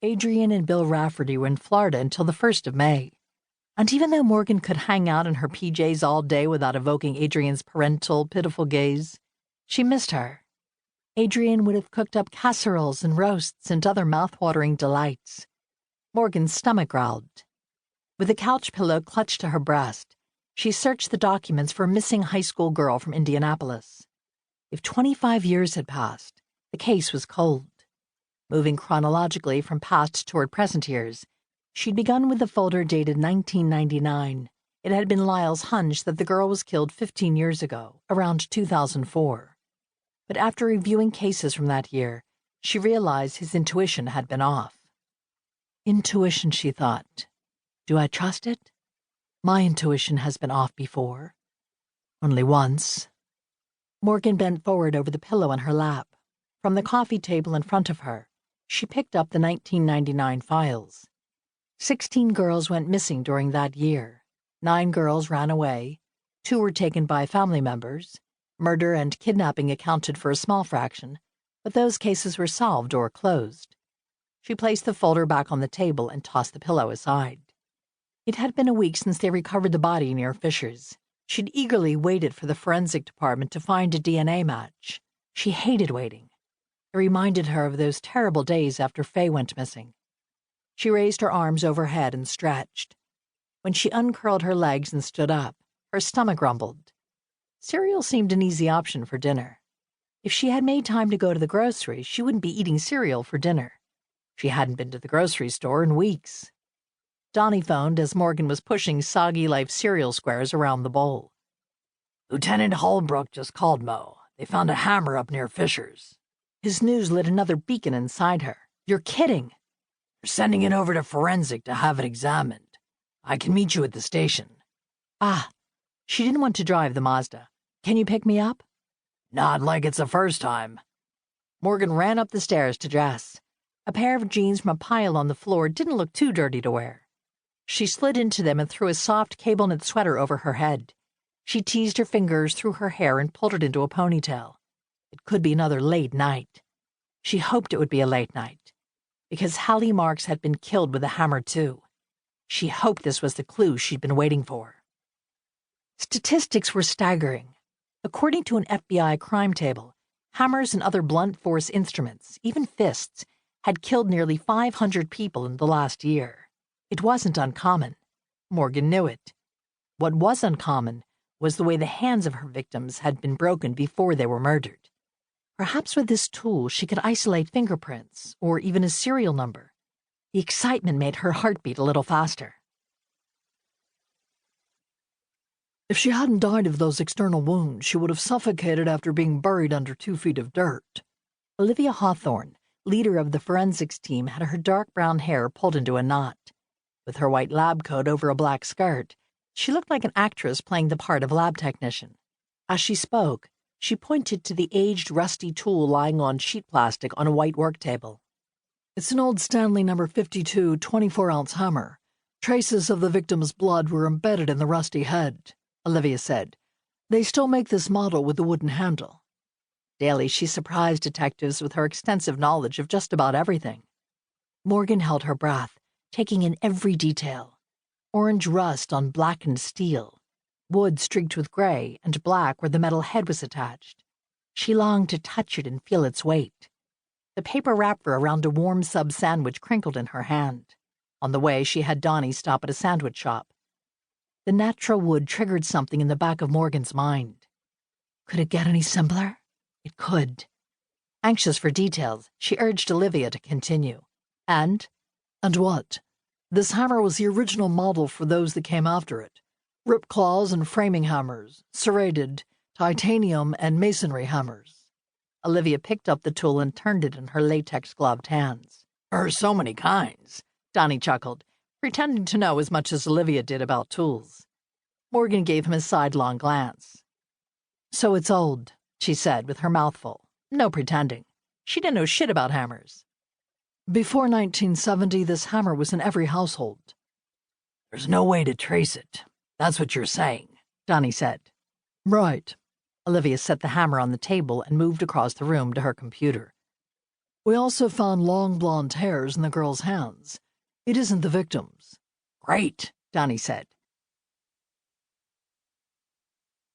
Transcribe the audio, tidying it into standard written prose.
Adrian and Bill Rafferty were in Florida until the 1st of May. And even though Morgan could hang out in her PJs all day without evoking Adrian's parental, pitiful gaze, she missed her. Adrian would have cooked up casseroles and roasts and other mouth-watering delights. Morgan's stomach growled. With the couch pillow clutched to her breast, she searched the documents for a missing high school girl from Indianapolis. If 25 years had passed, the case was cold. Moving chronologically from past toward present years, she'd begun with the folder dated 1999. It had been Lyle's hunch that the girl was killed 15 years ago, around 2004. But after reviewing cases from that year, she realized his intuition had been off. Intuition, she thought. Do I trust it? My intuition has been off before. Only once. Morgan bent forward over the pillow in her lap. From the coffee table in front of her, she picked up the 1999 files. 16 girls went missing during that year. 9 girls ran away. 2 were taken by family members. Murder and kidnapping accounted for a small fraction, but those cases were solved or closed. She placed the folder back on the table and tossed the pillow aside. It had been a week since they recovered the body near Fisher's. She'd eagerly waited for the forensic department to find a DNA match. She hated waiting. It reminded her of those terrible days after Fay went missing. She raised her arms overhead and stretched. When she uncurled her legs and stood up, her stomach rumbled. Cereal seemed an easy option for dinner. If she had made time to go to the grocery, she wouldn't be eating cereal for dinner. She hadn't been to the grocery store in weeks. Donnie phoned as Morgan was pushing Soggy Life cereal squares around the bowl. "Lieutenant Holbrook just called, Mo. They found a hammer up near Fisher's." His news lit another beacon inside her. "You're kidding." "They're sending it over to forensic to have it examined. I can meet you at the station." Ah, she didn't want to drive the Mazda. "Can you pick me up?" "Not like it's the first time." Morgan ran up the stairs to dress. A pair of jeans from a pile on the floor didn't look too dirty to wear. She slid into them and threw a soft cable-knit sweater over her head. She teased her fingers through her hair and pulled it into a ponytail. It could be another late night. She hoped it would be a late night, because Hallie Marks had been killed with a hammer too. She hoped this was the clue she'd been waiting for. Statistics were staggering. According to an FBI crime table, hammers and other blunt force instruments, even fists, had killed nearly 500 people in the last year. It wasn't uncommon. Morgan knew it. What was uncommon was the way the hands of her victims had been broken before they were murdered. Perhaps with this tool she could isolate fingerprints, or even a serial number. The excitement made her heart beat a little faster. If she hadn't died of those external wounds, she would have suffocated after being buried under 2 feet of dirt. Olivia Hawthorne, leader of the forensics team, had her dark brown hair pulled into a knot. With her white lab coat over a black skirt, she looked like an actress playing the part of lab technician. As she spoke, she pointed to the aged, rusty tool lying on sheet plastic on a white work table. "It's an old Stanley No. 52 24-ounce hammer. Traces of the victim's blood were embedded in the rusty head," Olivia said. "They still make this model with the wooden handle." Daily, she surprised detectives with her extensive knowledge of just about everything. Morgan held her breath, taking in every detail. Orange rust on blackened steel, wood streaked with gray and black where the metal head was attached. She longed to touch it and feel its weight. The paper wrapper around a warm sub sandwich crinkled in her hand. On the way, she had Donnie stop at a sandwich shop. The natural wood triggered something in the back of Morgan's mind. Could it get any simpler? It could. Anxious for details, she urged Olivia to continue. And what? This hammer was the original model for those that came after it. Rip claws and framing hammers, serrated, titanium, and masonry hammers. Olivia picked up the tool and turned it in her latex-gloved hands. "There are so many kinds," Donnie chuckled, pretending to know as much as Olivia did about tools. Morgan gave him a sidelong glance. "So it's old," she said with her mouth full. No pretending. She didn't know shit about hammers. "Before 1970, this hammer was in every household." "There's no way to trace it. That's what you're saying," Donnie said. "Right." Olivia set the hammer on the table and moved across the room to her computer. We also found long blonde hairs in the girl's hands. It isn't the victim's." "Great," Donnie said.